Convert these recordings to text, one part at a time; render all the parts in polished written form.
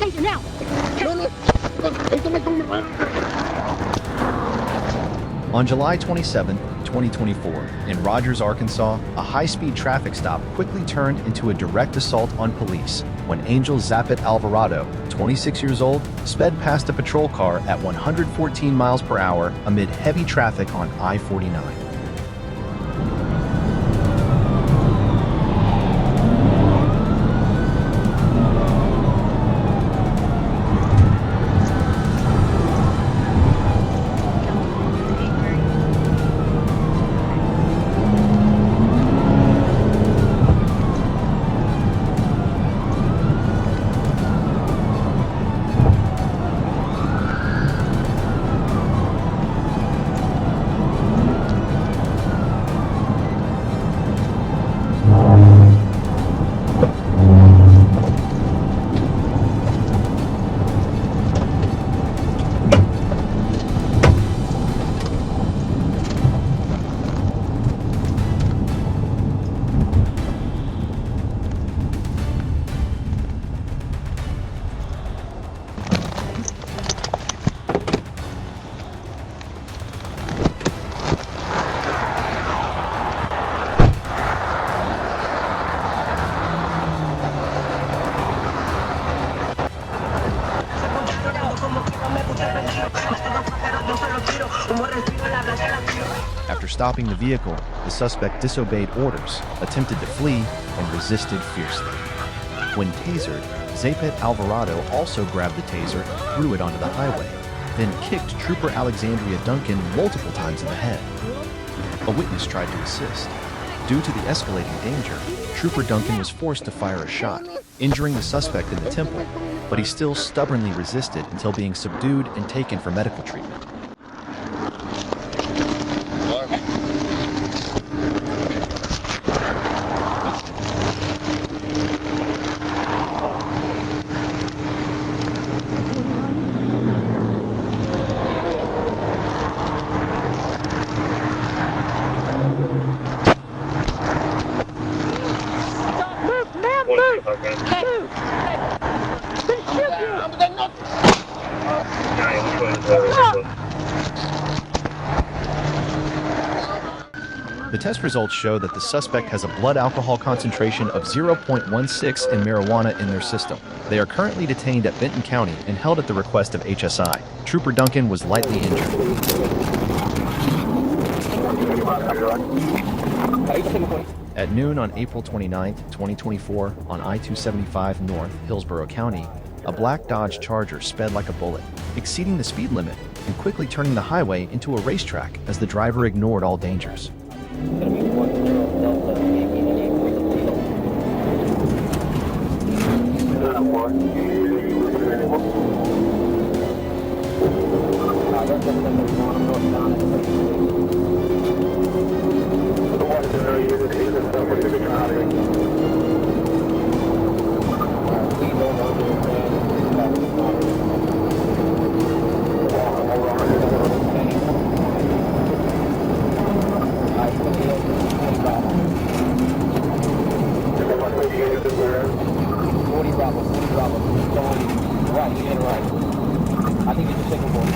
taser now. On July 27, 2024, in Rogers, Arkansas, a high-speed traffic stop quickly turned into a direct assault on police when Angel Zapit Alvarado, 26 years old, sped past a patrol car at 114 miles per hour amid heavy traffic on I-49. After stopping the vehicle, the suspect disobeyed orders, attempted to flee, and resisted fiercely. When tasered, Zapit Alvarado also grabbed the taser, threw it onto the highway, then kicked Trooper Alexandria Duncan multiple times in the head. A witness tried to assist. Due to the escalating danger, Trooper Duncan was forced to fire a shot, injuring the suspect in the temple, but he still stubbornly resisted until being subdued and taken for medical treatment. The test results show that the suspect has a blood alcohol concentration of 0.16 in marijuana in their system. They are currently detained at Benton County and held at the request of HSI. Trooper Duncan was lightly injured. At noon on April 29, 2024, on I-275 North, Hillsborough County, a black Dodge Charger sped like a bullet, exceeding the speed limit and quickly turning the highway into a racetrack as the driver ignored all dangers. I think it's a signal board.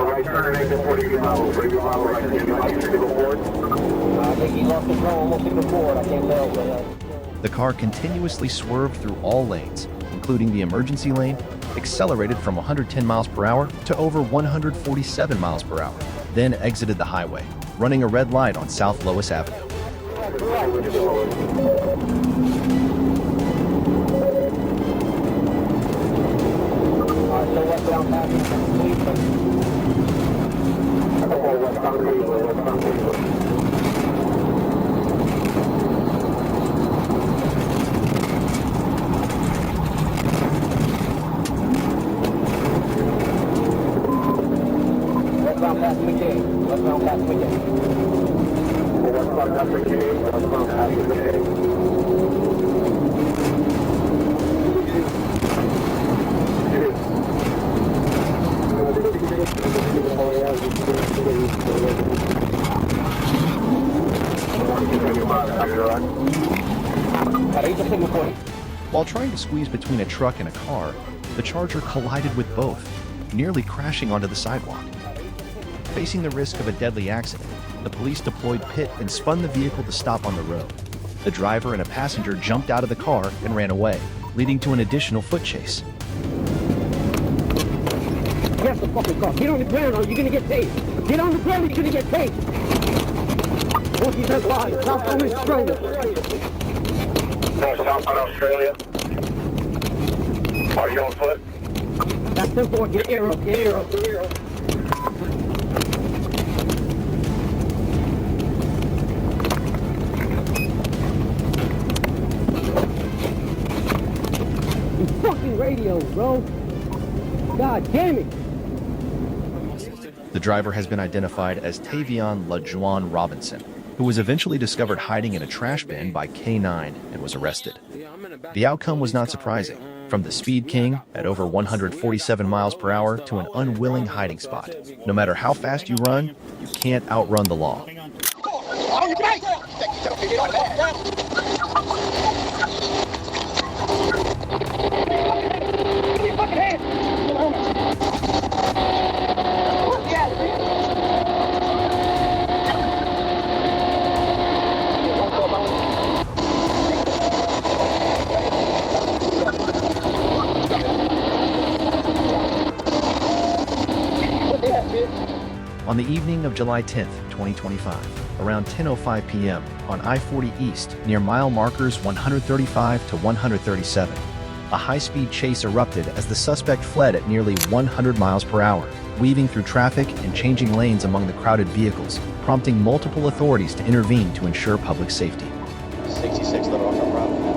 Right turn and exit 40 miles, 40 miles, right turn, signal board. I think he lost control, almost signal board, I can't tell. But, The car continuously swerved through all lanes, including the emergency lane, accelerated from 110 miles per hour to over 147 miles per hour, then exited the highway, running a red light on South Lois Avenue. While trying to squeeze between a truck and a car, the Charger collided with both, nearly crashing onto the sidewalk. Facing the risk of a deadly accident, the police deployed pit and spun the vehicle to stop on the road. The driver and a passenger jumped out of the car and ran away, leading to an additional foot chase. Get the fucking car. Get on the ground or you're gonna get tased. Get on the ground or you're gonna get tased. 40 Live, Southbound Australia. No, Southbound Australia. Are you on foot? That's 10-4. Get air up, get air up, get air up. You fucking radio, bro. God damn it. The driver has been identified as Tavion LaJuan Robinson, who was eventually discovered hiding in a trash bin by K9 and was arrested. The outcome was not surprising, from the Speed King at over 147 miles per hour to an unwilling hiding spot. No matter how fast you run, you can't outrun the law. On the evening of July 10, 2025, around 10:05 p.m. on I-40 East near mile markers 135 to 137, a high-speed chase erupted as the suspect fled at nearly 100 miles per hour, weaving through traffic and changing lanes among the crowded vehicles, prompting multiple authorities to intervene to ensure public safety. 66 Little Rock, no problem.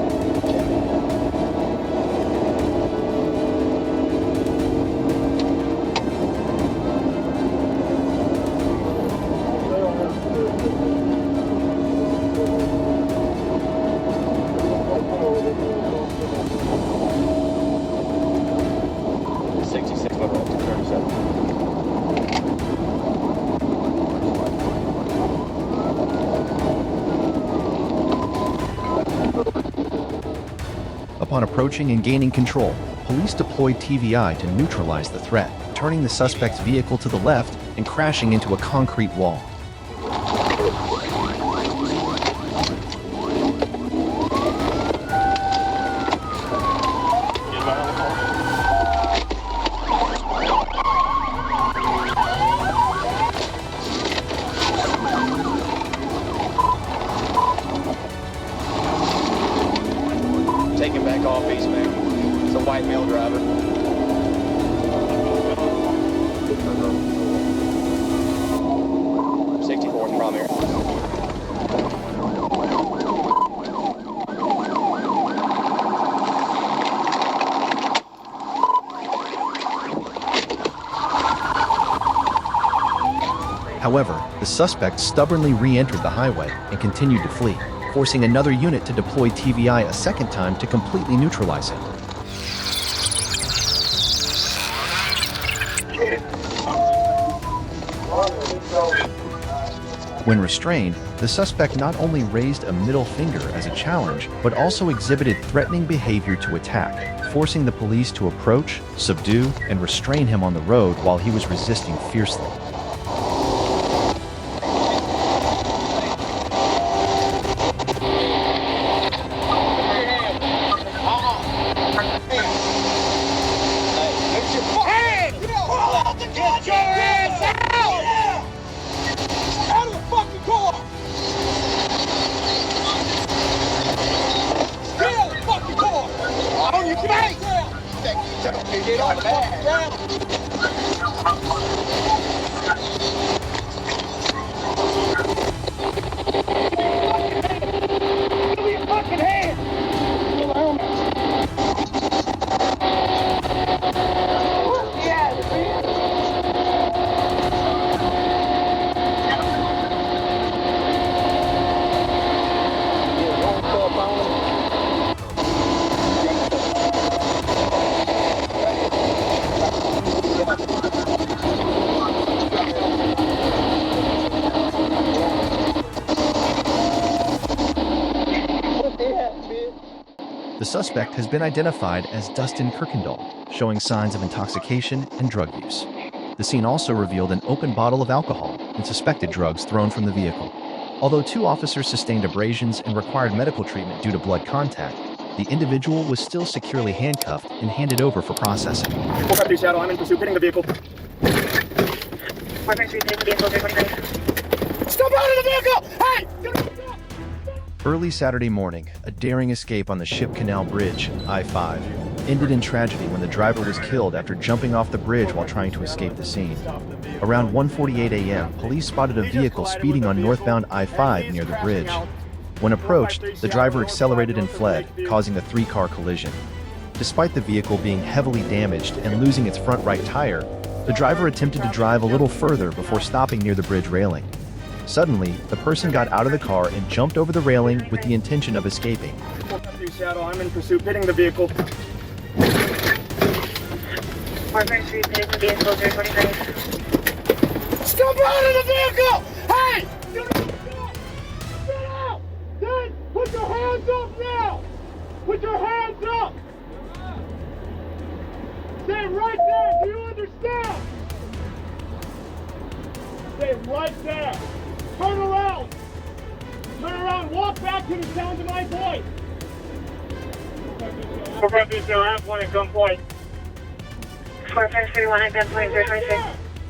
Upon approaching and gaining control, police deployed TVI to neutralize the threat, turning the suspect's vehicle to the left and crashing into a concrete wall. Taking back off East Main. It's a white male driver. '64 primary. However, the suspect stubbornly re-entered the highway and continued to flee, forcing another unit to deploy TVI a second time to completely neutralize him. When restrained, the suspect not only raised a middle finger as a challenge, but also exhibited threatening behavior to attack, forcing the police to approach, subdue, and restrain him on the road while he was resisting fiercely. Get your ass out! Out of the fucking car! Get out of the fucking car! On your face! Get on the fucking ground! The suspect has been identified as Dustin Kirkendall, showing signs of intoxication and drug use. The scene also revealed an open bottle of alcohol and suspected drugs thrown from the vehicle. Although 2 officers sustained abrasions and required medical treatment due to blood contact, the individual was still securely handcuffed and handed over for processing. 453 Shadow, I'm in pursuit, hitting the vehicle. 453, hitting the vehicle, 345. Step out of the vehicle! Hey! Early Saturday morning, a daring escape on the Ship Canal Bridge, I-5, ended in tragedy when the driver was killed after jumping off the bridge while trying to escape the scene. Around 1:48 a.m., police spotted a vehicle speeding on northbound I-5 near the bridge. When approached, the driver accelerated and fled, causing a 3-car collision. Despite the vehicle being heavily damaged and losing its front right tire, the driver attempted to drive a little further before stopping near the bridge railing. Suddenly, the person got out of the car and jumped over the railing with the intention of escaping. 453 Shadow, I'm in pursuit, hitting the vehicle. 453, hitting the vehicle, 345. Step out of the vehicle! Hey! Get out! Then put your hands up now! Put your hands up! Stay right there! Do you understand? Stay right there! Turn around! Turn around! Walk back to the sound of my voice! 453 Shadow, I have one at gunpoint. 4531 at gunpoint, 026.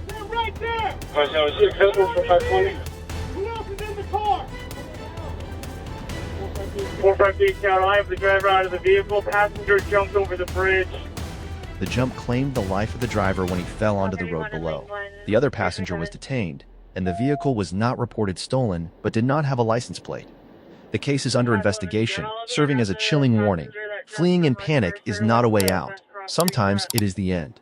Stay right there! Shadow, is he accessible for 520? Who else is in the car? 453 Shadow, I have the driver out of the vehicle. Passenger jumped over the bridge. The jump claimed the life of the driver when he fell onto the road below. The other passenger was detained, and the vehicle was not reported stolen but did not have a license plate. The case is under investigation, serving as a chilling warning. Fleeing in panic is not a way out. Sometimes it is the end.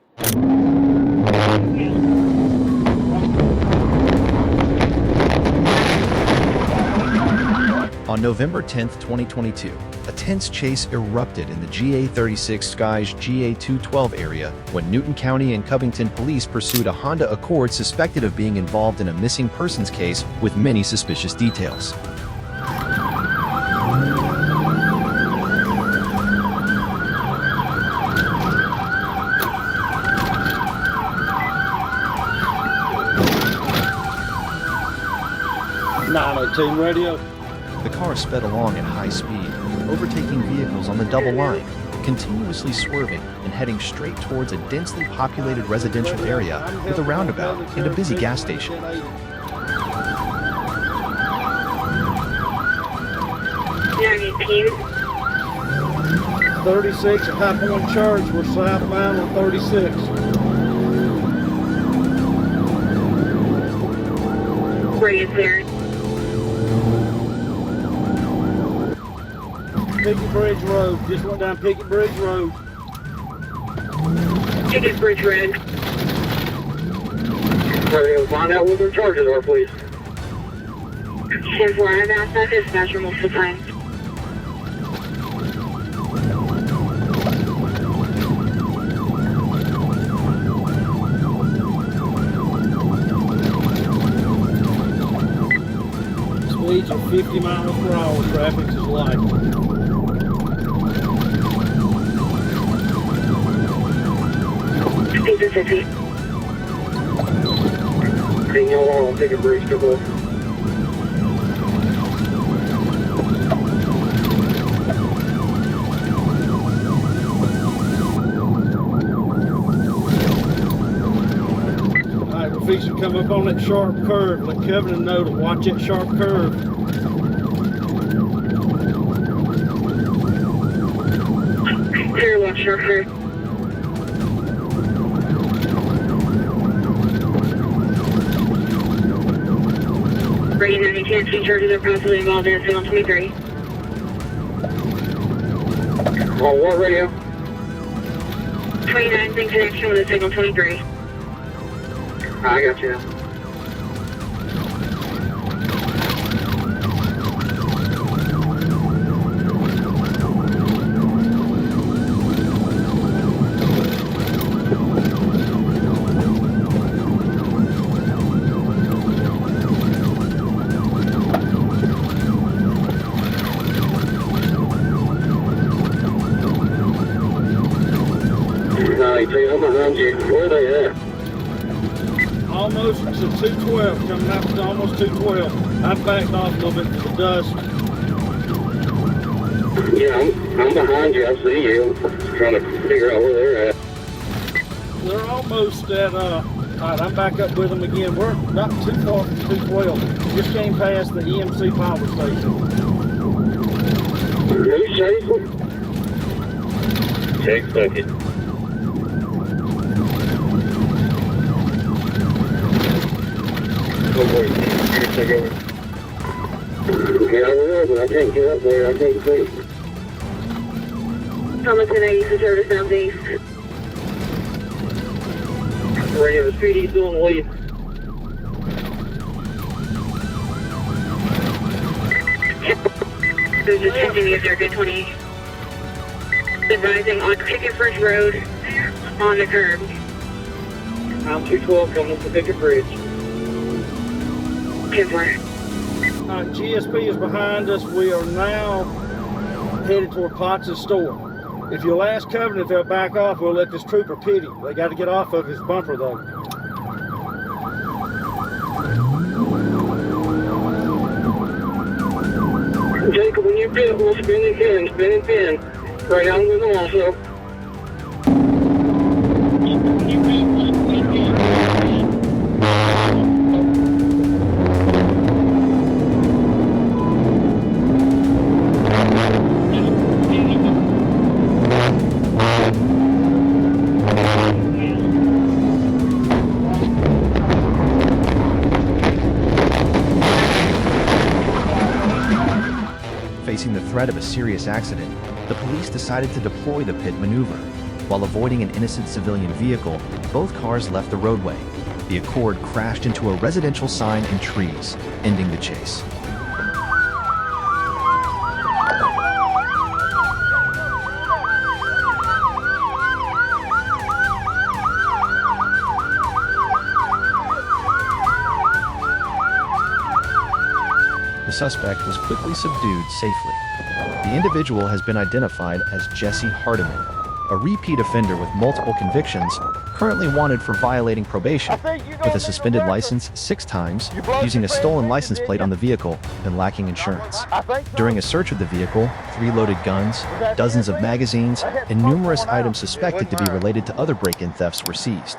On November 10, 2022, a tense chase erupted in the GA36 Skies GA212 area when Newton County and Covington police pursued a Honda Accord suspected of being involved in a missing persons case with many suspicious details. Team radio. The car sped along at high speed, overtaking vehicles on the double line, continuously swerving and heading straight towards a densely populated residential area with a roundabout and a busy gas station. Team. 36 at High Point Church. We're southbound on 36. Where you cleared? Picket Bridge Road. Just went down Picket Bridge Road. Picket Bridge Road. Find out what their charges are, please. 10-4, I've asked that dispatcher multiple times. Speeds are 50 miles per hour. Traffic is light. Speeds are 50. Being held on Picket Bridge, double. Alright, we're fixing to come up on that sharp curve. Let Covenant know to watch that sharp curve. Clear left short curve. Brady 92 and 2 charges are possibly involved in signal 23. On what radio? 29 in connection with a signal 23. I got you. JT, I'm behind you. Where are they at? Almost to 212, coming up to almost 212. I backed off a little bit for the dust. Yeah, I'm behind you. I see you. Just trying to figure out where they're at. They're almost at, alright, I'm back up with them again. We're not too far from 212. Just came past the EMC power station. Who's chasing? Take second. Oh boy, you can take over. Yeah, I will, but I can't get up there. I can't see. Thomas 1080 service southeast. Radio, the PD's doing the lead. Just continue circuit 20. Advising on Picket Bridge Road on the curb. I'm 212 coming up the Picket Bridge. 10-4. Alright, GSP is behind us. We are now headed toward Potts' store. If you'll ask Covenant if they'll back off, we'll let this trooper pit him. They got to get off of his bumper though. Jacob, when you pit, we'll spin and pin. Right on with them also. Facing the threat of a serious accident, the police decided to deploy the pit maneuver. While avoiding an innocent civilian vehicle, both cars left the roadway. The Accord crashed into a residential sign and trees, ending the chase. The suspect was quickly subdued safely. The individual has been identified as Jesse Hardiman, a repeat offender with multiple convictions, currently wanted for violating probation, with a suspended license 6 times, using a stolen license plate on the vehicle, and lacking insurance. During a search of the vehicle, 3 loaded guns, dozens of magazines, and numerous items suspected to be related to other break-in thefts were seized.